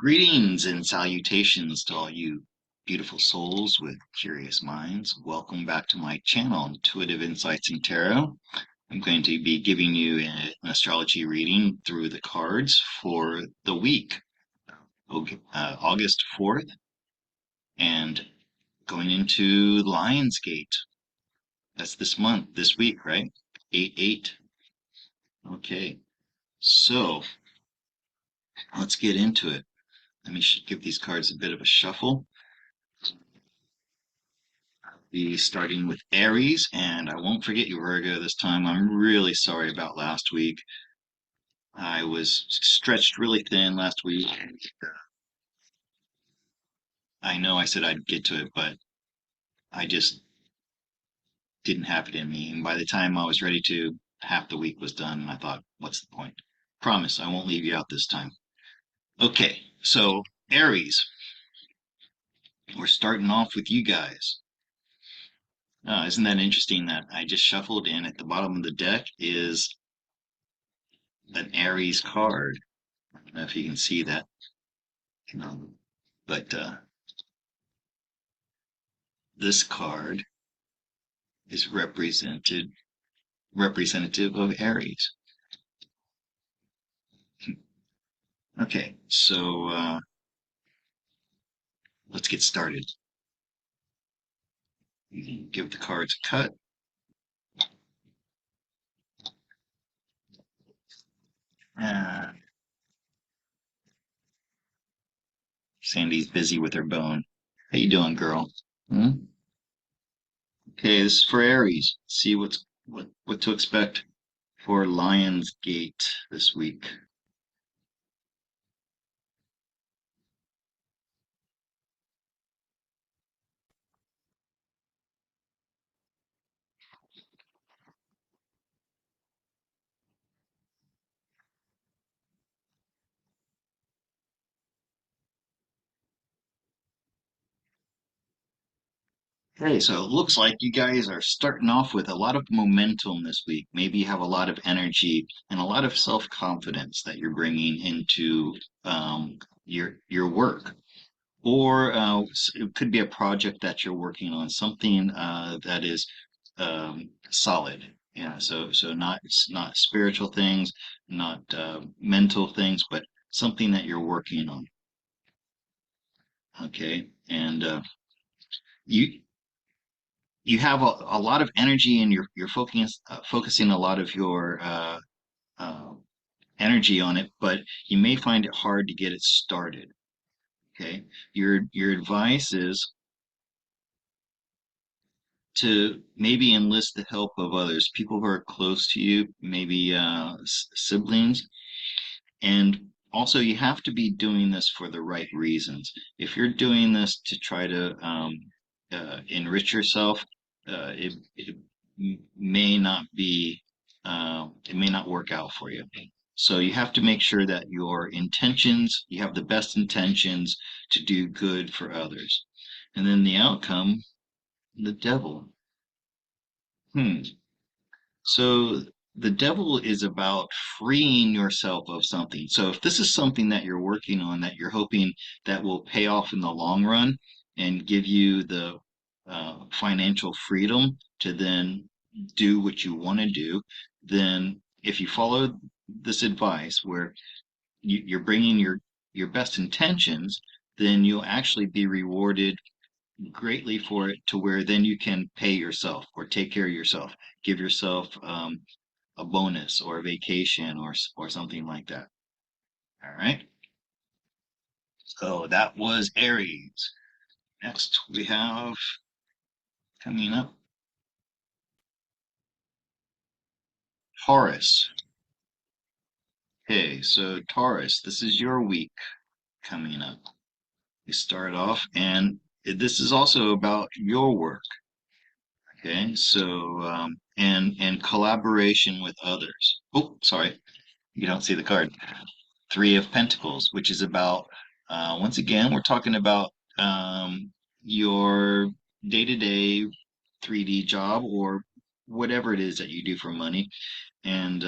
Greetings and salutations to all you beautiful souls with curious minds. Welcome back to my channel, Intuitive Insights in Tarot. I'm going to be giving you an astrology reading through the cards for the week, August 4th, and going into Lionsgate. That's this month, this week, right? 8-8. Okay, so let's get into it. Let me give these cards a bit of a shuffle. Be starting with Aries, and I won't forget you, Virgo, this time. I'm really sorry about last week. I was stretched really thin last week. I know I said I'd get to it, but I just didn't have it in me. And by the time I was ready to, half the week was done, and I thought, what's the point? Promise, I won't leave you out this time. Okay, so Aries, we're starting off with you guys. Isn't that interesting that I just shuffled and at the bottom of the deck is an Aries card? I don't know if you can see that. But this card is representative of Aries. Okay, so let's get started. You can give the cards a cut. Sandy's busy with her bone. How you doing, girl? Hmm? Okay, this is for Aries. See what to expect for Lionsgate this week. Okay, so it looks like you guys are starting off with a lot of momentum this week. Maybe you have a lot of energy and a lot of self-confidence that you're bringing into your work. Or it could be a project that you're working on, something that is solid. Yeah, so not it's not spiritual things, not mental things, but something that you're working on. Okay, and you you have a lot of energy and you're focusing a lot of your uh, energy on it, but you may find it hard to get it started. Okay, your advice is to maybe enlist the help of others, people who are close to you, maybe siblings, and also you have to be doing this for the right reasons. If you're doing this to try to enrich yourself, it may not be, it may not work out for you. So you have to make sure that your intentions, you have the best intentions to do good for others. And then the outcome, the devil. Hmm. So the devil is about freeing yourself of something. So if this is something that you're working on that you're hoping that will pay off in the long run and give you the financial freedom to then do what you want to do, then if you follow this advice where you're bringing your best intentions, then you'll actually be rewarded greatly for it to where then you can pay yourself or take care of yourself, give yourself a bonus or a vacation or something like that. All right. So that was Aries. Next we have coming up Taurus. Okay, so Taurus, this is your week coming up. You start off, and this is also about your work. Okay, so and collaboration with others. Oh, sorry, you don't see the card. Three of Pentacles, which is about, once again, we're talking about your day-to-day 3D job or whatever it is that you do for money, and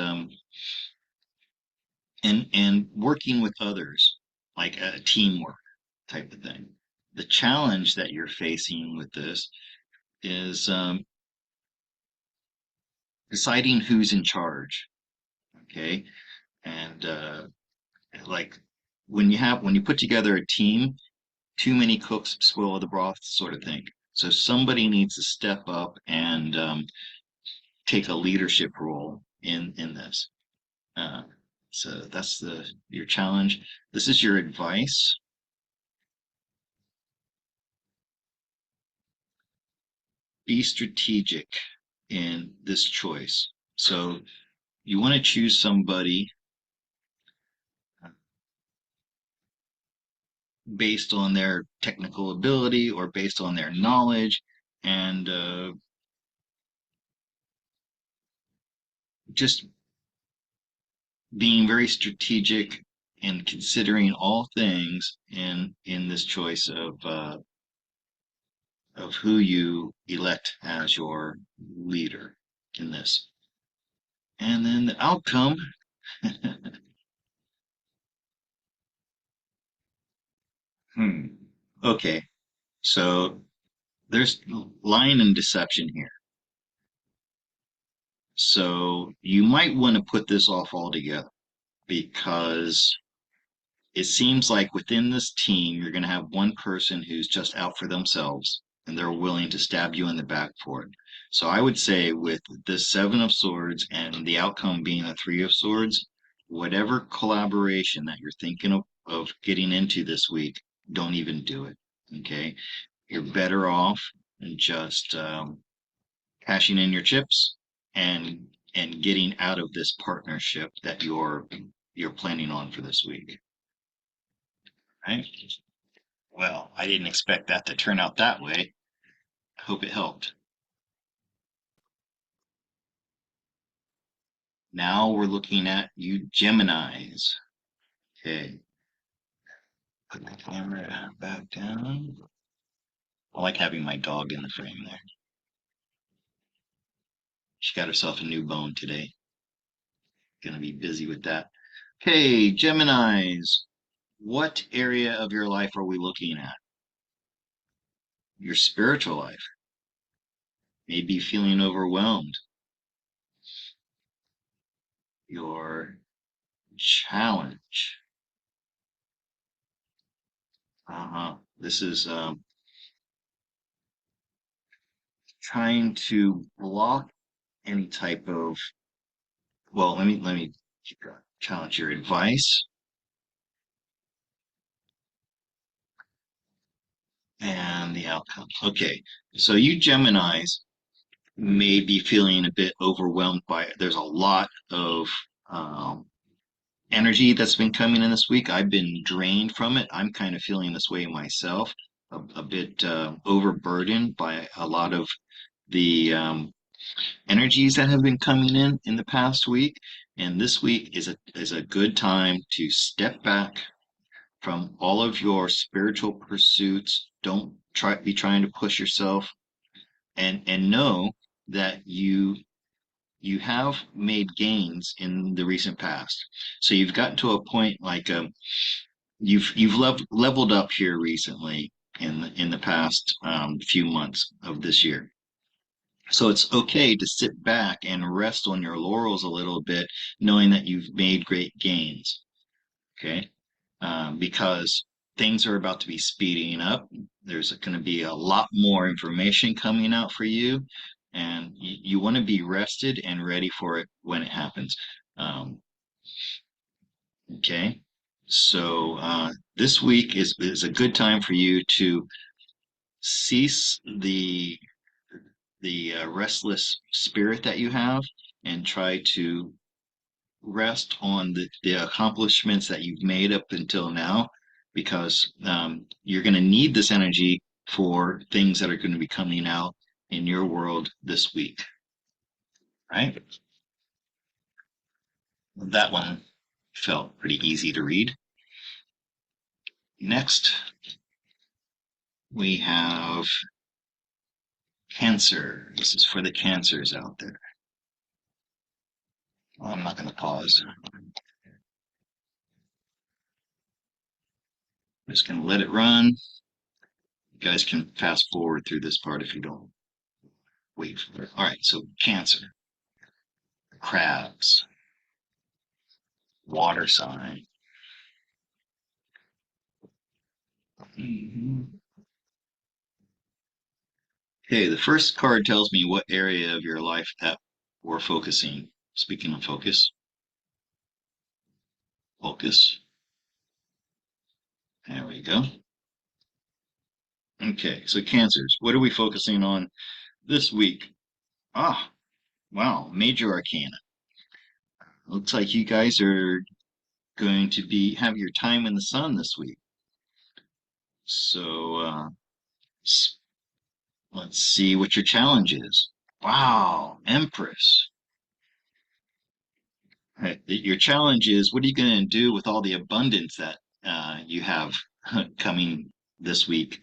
and working with others like a teamwork type of thing. The challenge that you're facing with this is deciding who's in charge. Okay. And like when you put together a team, too many cooks spoil the broth sort of thing. So somebody needs to step up and take a leadership role in this. Uh, so that's the your challenge. This is your advice. Be strategic in this choice. So you want to choose somebody based on their technical ability or based on their knowledge, and just being very strategic and considering all things in this choice of who you elect as your leader in this. And then the outcome. Hmm. Okay, so there's lying and deception here. So you might want to put this off altogether because it seems like within this team, you're going to have one person who's just out for themselves and they're willing to stab you in the back for it. So I would say with the Seven of Swords and the outcome being a Three of Swords, whatever collaboration that you're thinking of getting into this week, don't even do it. Okay. You're better off just cashing in your chips and getting out of this partnership that you're planning on for this week. Right? Well, I didn't expect that to turn out that way. I hope it helped. Now we're looking at you Geminis. Okay, put the camera back down. I like having my dog in the frame there. She got herself a new bone today. Gonna be busy with that. Okay, Geminis. What area of your life are we looking at? Your spiritual life. Maybe feeling overwhelmed. Your challenge. This is trying to block any type of, well, let me challenge your advice and the outcome. Okay, so you Geminis may be feeling a bit overwhelmed by it. There's a lot of um, energy that's been coming in this week. I've been drained from it. I'm kind of feeling this way myself, a bit overburdened by a lot of the energies that have been coming in the past week. And this week is a good time to step back from all of your spiritual pursuits. Don't be trying to push yourself, and know that you have made gains in the recent past. So you've gotten to a point like you've leveled up here recently in the past few months of this year. So it's okay to sit back and rest on your laurels a little bit, knowing that you've made great gains. Okay. Because things are about to be speeding up. There's going to be a lot more information coming out for you, and you want to be rested and ready for it when it happens. Um, okay. So this week is a good time for you to cease the restless spirit that you have and try to rest on the accomplishments that you've made up until now because you're going to need this energy for things that are going to be coming out in your world this week, right? That one felt pretty easy to read. Next, we have Cancer. This is for the Cancers out there. Well, I'm not going to pause. Just gonna let it run. You guys can fast forward through this part if you don't wait for it. All right, so Cancer, crabs, water sign. Mhm. Okay, the first card tells me what area of your life that we're focusing. Speaking of focus, focus. There we go. Okay, so Cancers, what are we focusing on this week? Ah, wow, Major Arcana. Looks like you guys are going to be have your time in the sun this week. So let's see what your challenge is. Wow, Empress. Your challenge is what are you going to do with all the abundance that you have coming this week?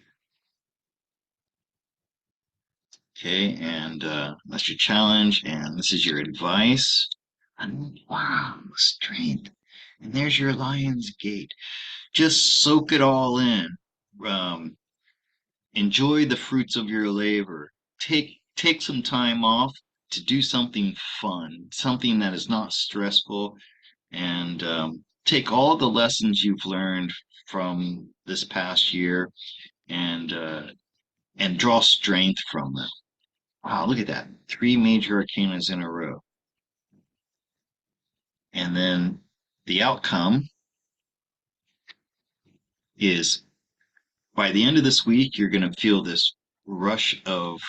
Okay, and that's your challenge, and this is your advice. And wow, strength. And there's your Lion's Gate. Just soak it all in. Um, Enjoy the fruits of your labor. Take some time off to do something fun, something that is not stressful, and take all the lessons you've learned from this past year and draw strength from them. Wow, look at that. Three major arcanas in a row. And then the outcome is by the end of this week, you're going to feel this rush of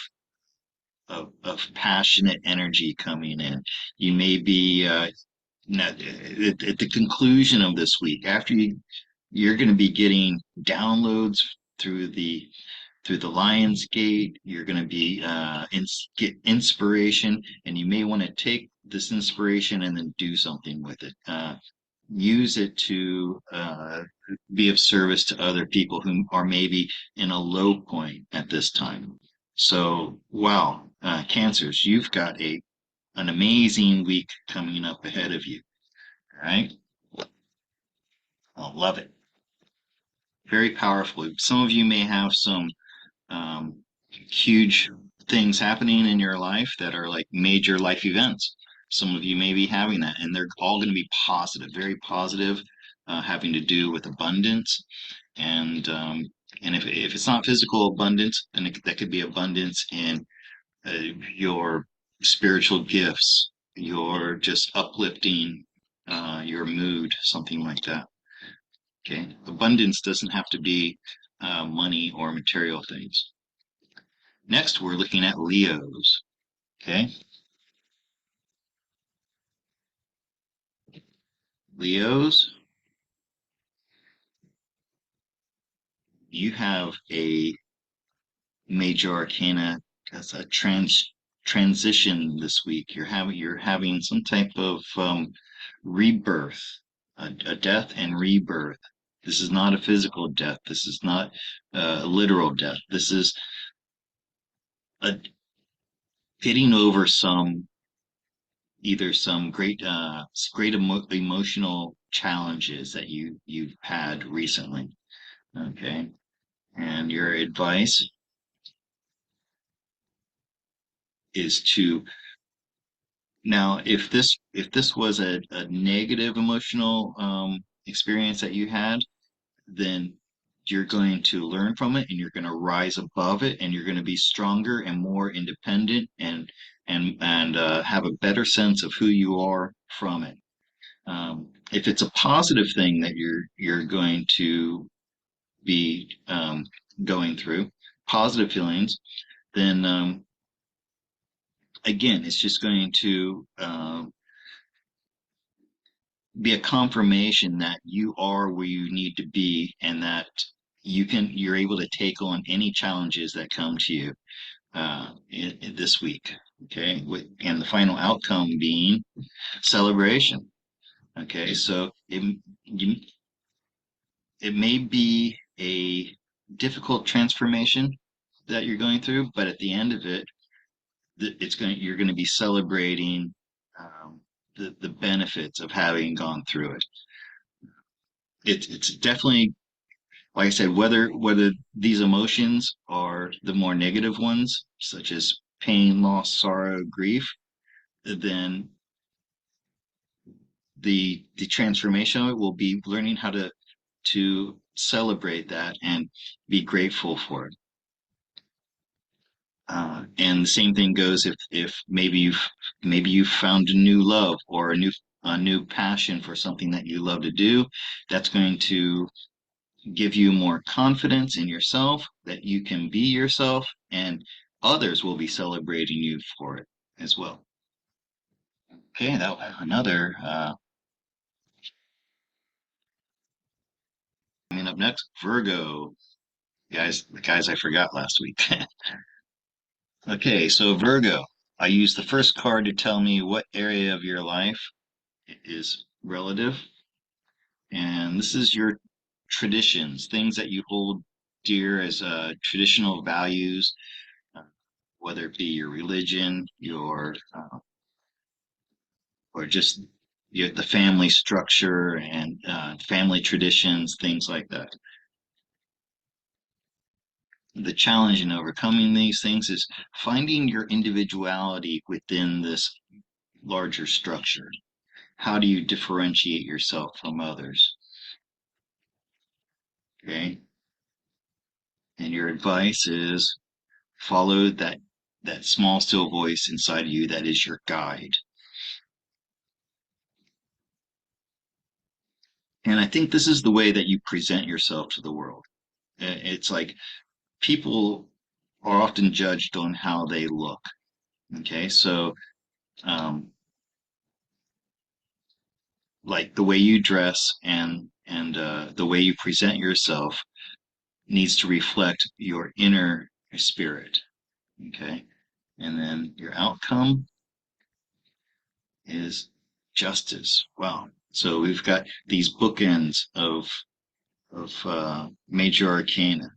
passionate energy coming in. You may be at the conclusion of this week, after you're going to be getting downloads through the Lion's Gate. You're going to be get inspiration, and you may want to take this inspiration and then do something with it. Use it to be of service to other people who are maybe in a low point at this time. So, wow, Cancers, you've got an amazing week coming up ahead of you. All right, I love it. Very powerful. Some of you may have some huge things happening in your life that are like major life events. Some of you may be having that, and they're all going to be positive, very positive, having to do with abundance. And if it's not physical abundance, then that could be abundance in your spiritual gifts, your just uplifting your mood, something like that. Okay, abundance doesn't have to be money or material things. Next, we're looking at Leos. Okay, Leos, you have a major arcana as a transition this week. You're having some type of rebirth, a death and rebirth. This is not a physical death. This is not a literal death. This is a getting over some great emotional challenges that you've had recently. Okay, and your advice is to now if this was a negative emotional experience that you had, then you're going to learn from it and you're going to rise above it and you're going to be stronger and more independent and have a better sense of who you are from it. If it's a positive thing that you're going to be going through, positive feelings, then again, it's just going to be a confirmation that you are where you need to be and that you're able to take on any challenges that come to you in this week. Okay, and the final outcome being celebration. Okay, so it may be a difficult transformation that you're going through, but at the end of it, you're going to be celebrating the benefits of having gone through it. It's definitely like I said, whether these emotions are the more negative ones, such as pain, loss, sorrow, grief, then the transformation of it will be learning how to celebrate that and be grateful for it. And the same thing goes if maybe you've found a new love or a new passion for something that you love to do, that's going to give you more confidence in yourself that you can be yourself, and others will be celebrating you for it as well. Okay, that was another. Coming up next, Virgo. Guys, the guys I forgot last week. Okay, so Virgo, I use the first card to tell me what area of your life is relative, and this is your traditions, things that you hold dear as traditional values, uh, whether it be your religion, your or just the family structure and family traditions, things like that. The challenge in overcoming these things is finding your individuality within this larger structure. How do you differentiate yourself from others? Okay. And your advice is follow that small still voice inside of you that is your guide. And I think this is the way that you present yourself to the world. It's like people are often judged on how they look. Okay, so um, like the way you dress and the way you present yourself needs to reflect your inner spirit. Okay, and then your outcome is justice. Wow. So we've got these bookends of major arcana.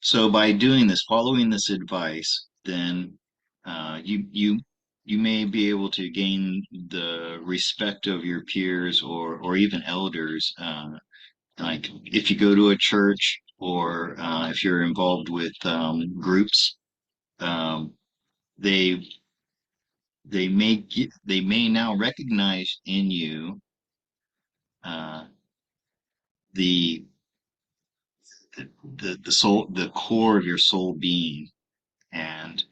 So by doing this, following this advice, then you may be able to gain the respect of your peers or even elders. Like if you go to a church or if you're involved with groups, um, they they may now recognize in you uh, the the core of your soul being. And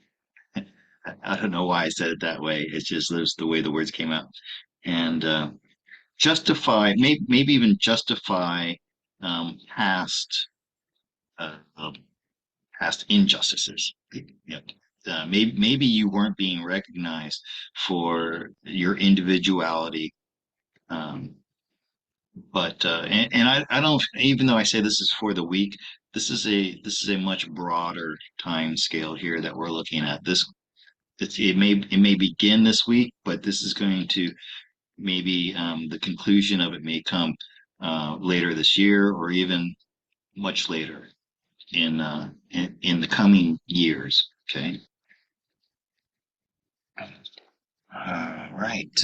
I don't know why I said it that way. It's just there's the way the words came out. And justify, maybe even justify past uh, uh, past injustices. Yeah. Maybe you weren't being recognized for your individuality, um, but and I don't, even though I say this is for the week, this is a much broader time scale here that we're looking at. It may begin this week, but this is going to maybe the conclusion of it may come later this year or even much later in the coming years. Okay. Right.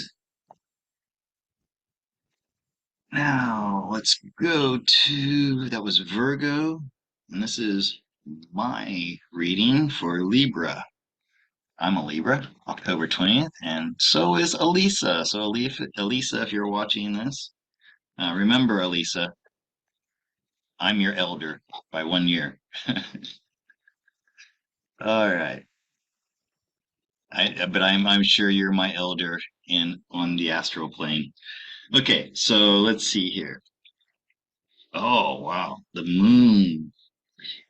Now let's go to that was Virgo, and this is my reading for Libra. I'm a Libra, October 20th, and so is Elisa. So Elisa, if you're watching this, remember, Elisa, I'm your elder by 1 year. All right. But I'm sure you're my elder in on the astral plane. Okay, so let's see here. Oh, wow. The moon.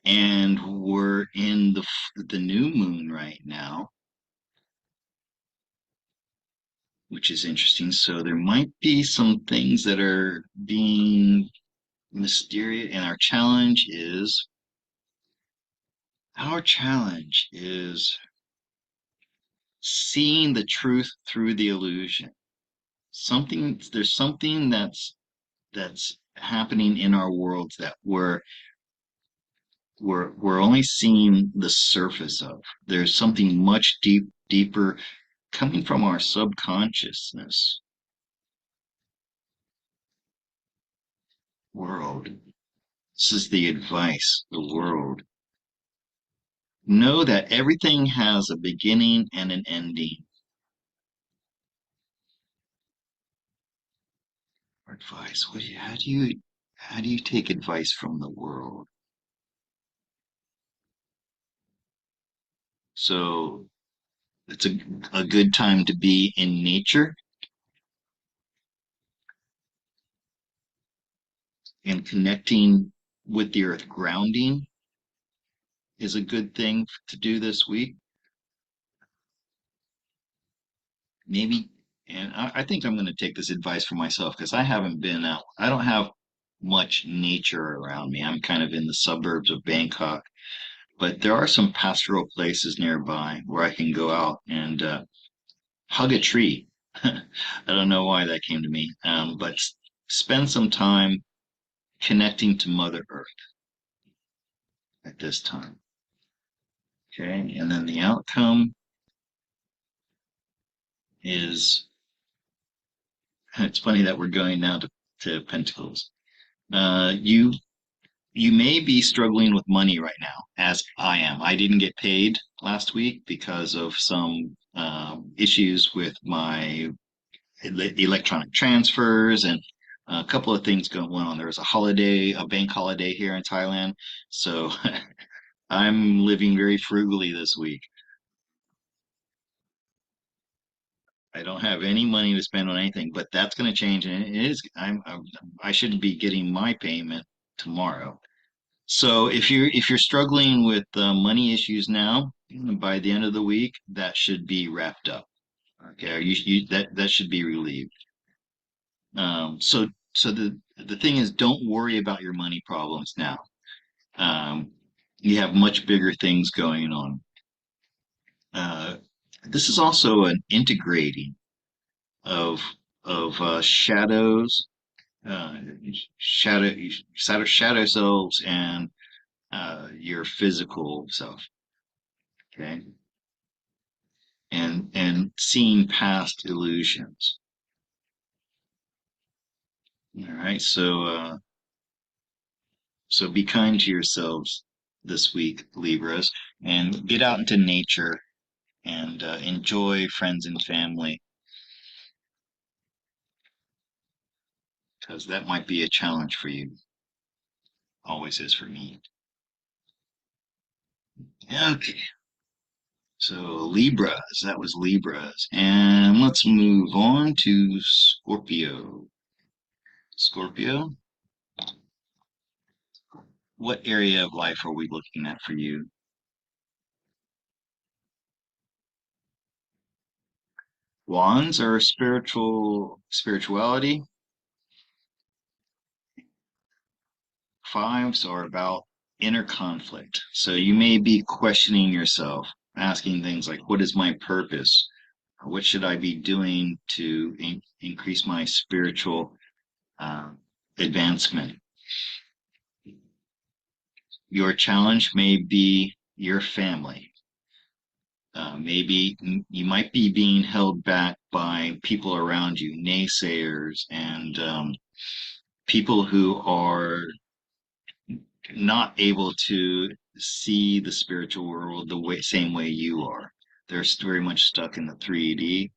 And we're in the new moon right now, which is interesting. So there might be some things that are being mysterious, and our challenge is seeing the truth through the illusion. There's something that's happening in our worlds that we're only seeing the surface of. There's something much deep deeper, coming from our subconsciousness world. This is the advice, the world. Know that everything has a beginning and an ending. Advice. How do you take advice from the world? So it's a good time to be in nature and connecting with the earth. Grounding is a good thing to do this week. Maybe, and I think I'm going to take this advice for myself because I haven't been out. I don't have much nature around me. I'm kind of in the suburbs of Bangkok, but there are some pastoral places nearby where I can go out and hug a tree. I don't know why that came to me, but spend some time connecting to Mother Earth at this time. Okay, and then the outcome is it's funny that we're going now to Pentacles. You may be struggling with money right now, as I am. I didn't get paid last week because of some issues with my electronic transfers and a couple of things going on. There was a holiday, a bank holiday here in Thailand, so I'm living very frugally this week. I don't have any money to spend on anything, but that's going to change, and it is. I should be getting my payment tomorrow. So if you're struggling with money issues now, by the end of the week, that should be wrapped up. Okay, that should be relieved. So the thing is, don't worry about your money problems now. Um, you have much bigger things going on. Uh, this is also an integrating of shadows, uh, shadow shadow selves, and your physical self. Okay, and seeing past illusions. All right, so be kind to yourselves this week, Libras, and get out into nature and enjoy friends and family because that might be a challenge for you. Always is for me. Okay, so Libras, that was Libras. And let's move on to Scorpio. Scorpio, what area of life are we looking at for you? Wands are spirituality. Fives are about inner conflict. So you may be questioning yourself, asking things like, what is my purpose? What should I be doing to increase my spiritual uh, advancement? Your challenge may be your family. Maybe you might be being held back by people around you, naysayers, and people who are not able to see the spiritual world the same way you are. They're very much stuck in the 3D.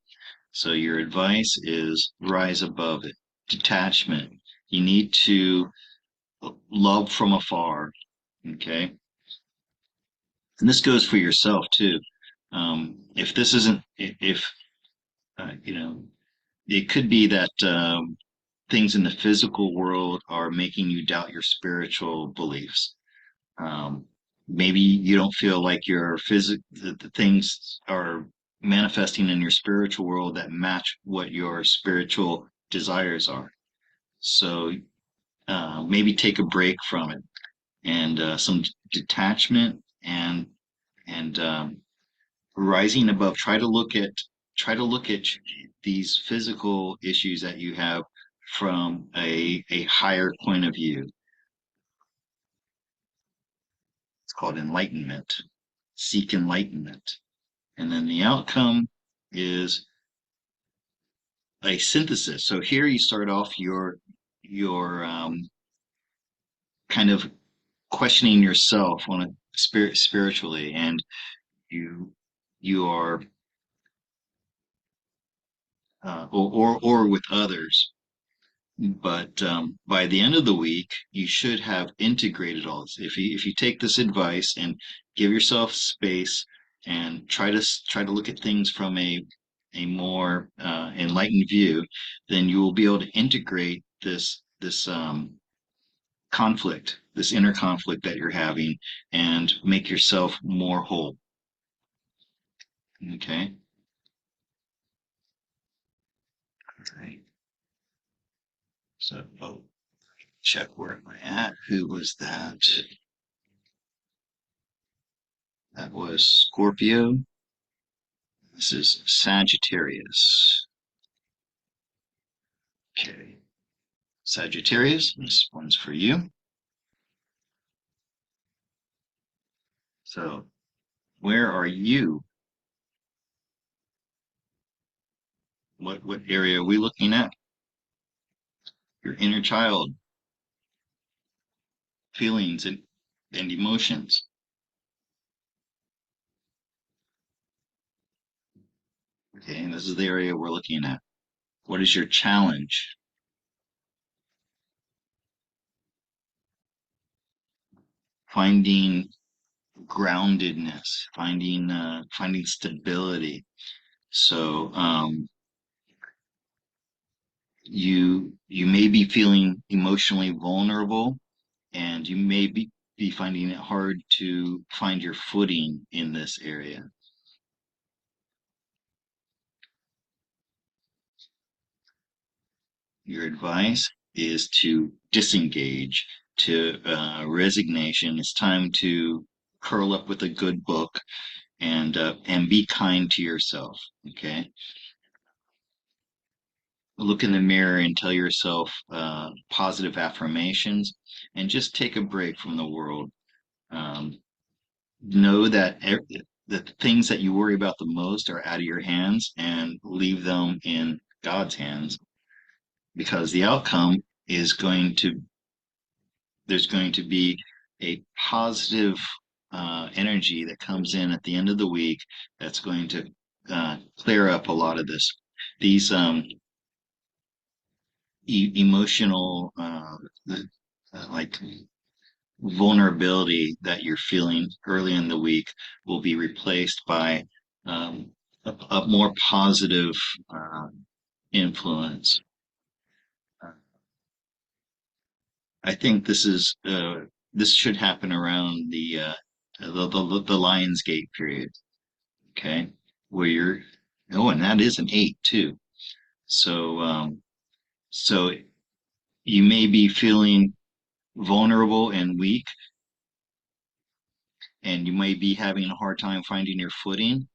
So your advice is rise above it. Detachment. You need to love from afar. Okay. And this goes for yourself too. If this isn't, if you know, it could be that things in the physical world are making you doubt your spiritual beliefs. Um, Maybe you don't feel like the things are manifesting in your spiritual world that match what your spiritual desires are. So maybe take a break from it and some detachment and rising above. Try to look at these physical issues that you have from a higher point of view. It's called enlightenment. Seek enlightenment. And then the outcome is a synthesis. So here you start off your kind of questioning yourself on a spiritually, and you you are or with others. But by the end of the week, you should have integrated all this. If you take this advice and give yourself space and try to look at things from a more enlightened view, then you will be able to integrate this conflict, this inner conflict that you're having, and make yourself more whole. Okay. All right. So, check where am I at? Who was that? That was Scorpio. This is Sagittarius. Okay. Sagittarius, this one's for you. So, where are you? What area are we looking at? Your inner child, feelings and emotions. Okay, and this is the area we're looking at. What is your challenge? Finding groundedness, finding stability. So you may be feeling emotionally vulnerable, and you may be finding it hard to find your footing in this area. Your advice is to disengage, to resignation. It's time to curl up with a good book and be kind to yourself. Okay, look in the mirror and tell yourself positive affirmations, and just take a break from the world. Um, know that the things that you worry about the most are out of your hands, and leave them in God's hands, because the outcome is going to there's going to be a positive energy that comes in at the end of the week that's going to clear up a lot of these emotional like vulnerability that you're feeling early in the week will be replaced by a more positive uh, influence. I think this should happen around the Lionsgate period, okay, where you're and that is an eight too. So so you may be feeling vulnerable and weak, and you may be having a hard time finding your footing,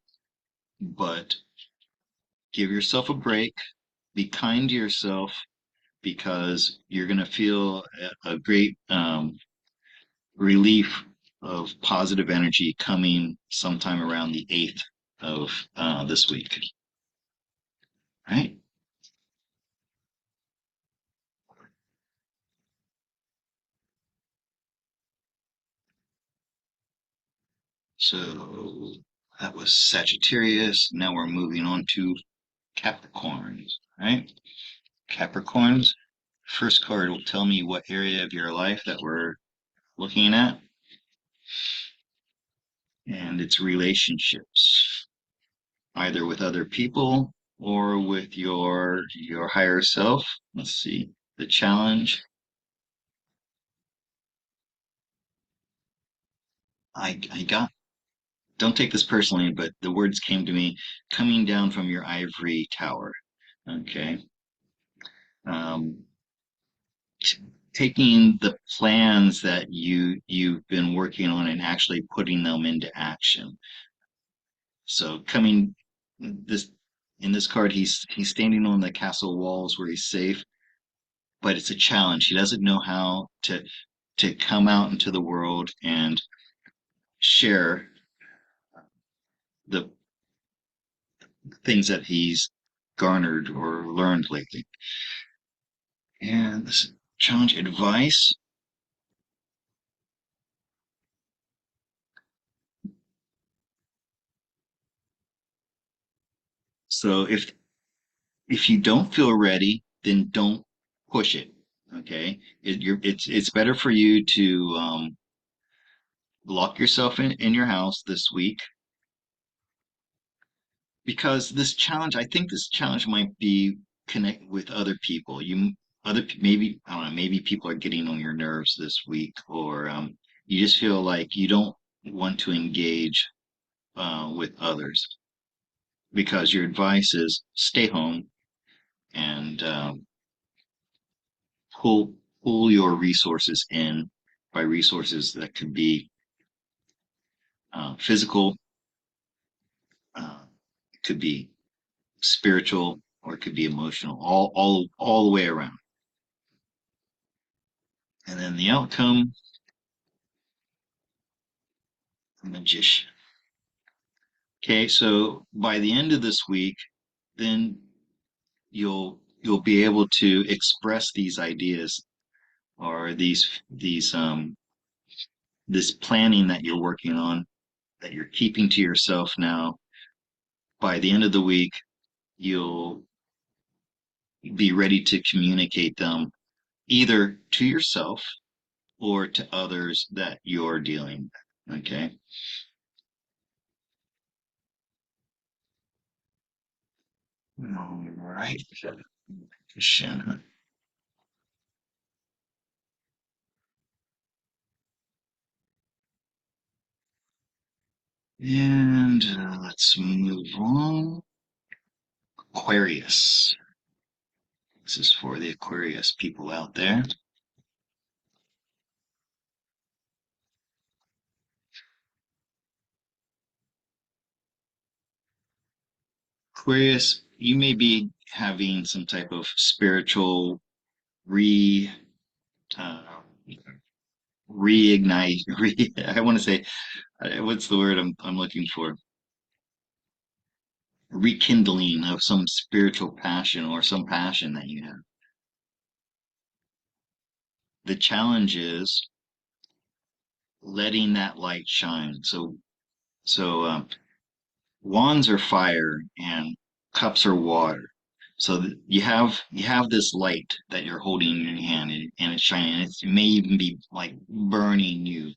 but give yourself a break, be kind to yourself, because you're going to feel a great relief of positive energy coming sometime around the 8th of this week. All right. So that was Sagittarius. Now we're moving on to Capricorns. All right. Capricorns. First card will tell me what area of your life that we're looking at, and it's relationships, either with other people or with your higher self. Let's see. The challenge. I got, don't take this personally, but the words came to me, coming down from your ivory tower. Okay. Um, Taking the plans that you've been working on and actually putting them into action. So coming this in this card, he's standing on the castle walls where he's safe, but it's a challenge. He doesn't know how to come out into the world and share the things that he's garnered or learned lately. And this challenge advice. So if you don't feel ready, then don't push it. Okay, it's better for you to lock yourself in your house this week because I think this challenge might be connect with other people. Maybe, I don't know, maybe people are getting on your nerves this week, or you just feel like you don't want to engage with others because your advice is stay home and pull pull your resources in. By resources, that could be physical, it could be spiritual, or it could be emotional, all the way around. And then the outcome, the magician. Okay, so by the end of this week, then you'll be able to express these ideas or this planning that you're working on, that you're keeping to yourself now. By the end of the week, you'll be ready to communicate them either to yourself or to others that you're dealing with. Okay. All right. Shannon. And let's move on. Aquarius. This is for the Aquarius people out there. Aquarius, you may be having some type of spiritual re uh, reignite. I want to say, what's the word I'm looking for? Rekindling of some spiritual passion or some passion that you have. The challenge is letting that light shine. So wands are fire and cups are water. So you have this light that you're holding in your hand, and it's shining. It may even be like burning you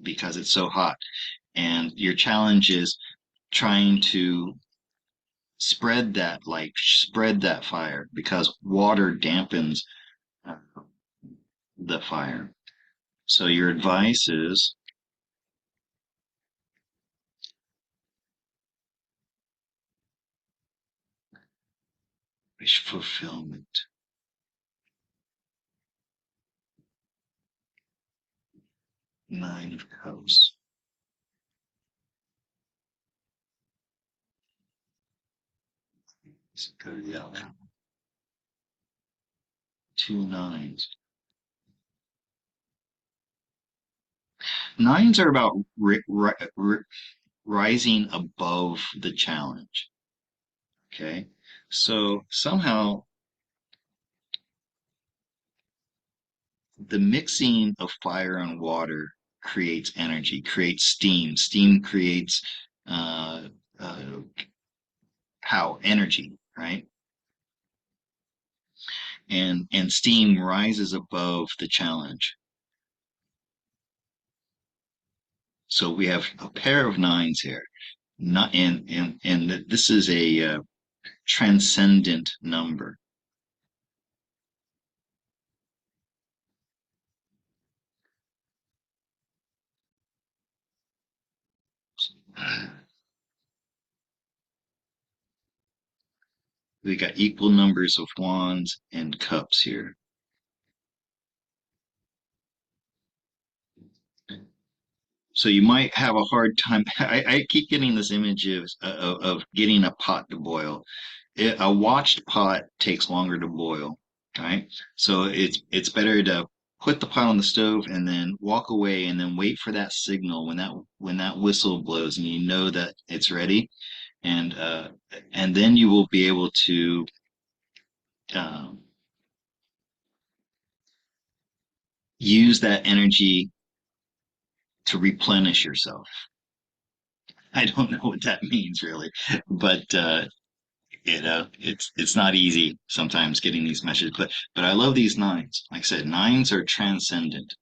because it's so hot. And your challenge is trying to spread that light, spread that fire, because water dampens uh, the fire. So your advice is wish fulfillment. Nine of Cups. Let's go to the outcome. Two nines. Nines are about rising above the challenge. Okay. So somehow the mixing of fire and water creates energy, creates steam. Steam creates uh, uh, how energy, right? And steam rises above the challenge. So we have a pair of nines here. Not and this is a transcendent number. We got equal numbers of wands and cups here. So you might have a hard time. I keep getting this image of getting a pot to boil. A watched pot takes longer to boil, right? So it's better to put the pot on the stove and then walk away and then wait for that signal when that whistle blows and you know that it's ready. and uh, and then you will be able to um, use that energy to replenish yourself. I don't know what that means really, but it's not easy sometimes getting these messages. But I love these nines. Like I said, nines are transcendent.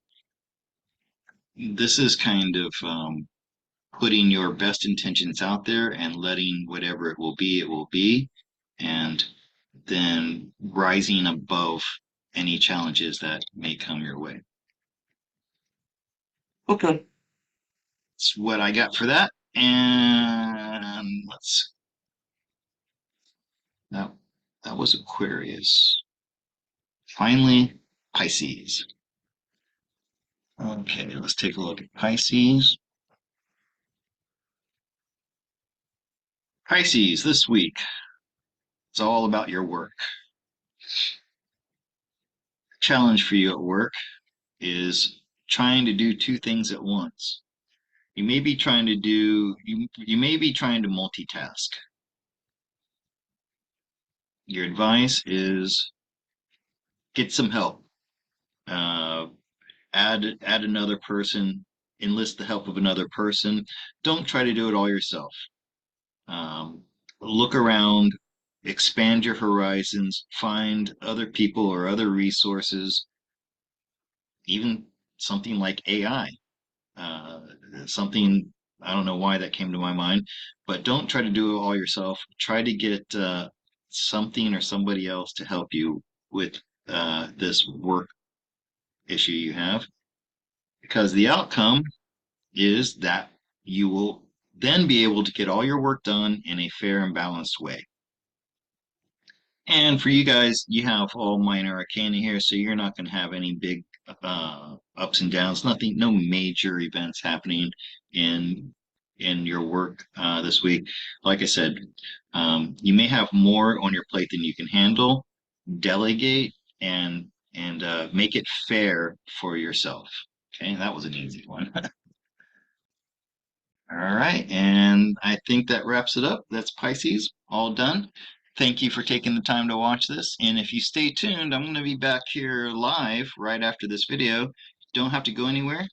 This is kind of putting your best intentions out there and letting whatever it will be, and then rising above any challenges that may come your way. Okay. That's what I got for that. And that that was Aquarius. Finally, Pisces. Okay, let's take a look at Pisces. Pisces, this week, it's all about your work. Challenge for you at work is trying to do two things at once. You may be trying to multitask. Your advice is get some help. Uh, add another person, enlist the help of another person. Don't try to do it all yourself. Um, Look around, expand your horizons, find other people or other resources, even something like AI. Uh, Something, I don't know why that came to my mind, but don't try to do it all yourself. Try to get something or somebody else to help you with this work issue you have, because the outcome is that you will then be able to get all your work done in a fair and balanced way. And for you guys, you have all minor arcana here, so you're not going to have any big ups and downs. Nothing, no major events happening in your work this week. Like I said, you may have more on your plate than you can handle. Delegate and make it fair for yourself. Okay, that was an easy one. All right, and I think that wraps it up. That's Pisces, all done. Thank you for taking the time to watch this. And if you stay tuned, I'm going to be back here live right after this video. Don't have to go anywhere.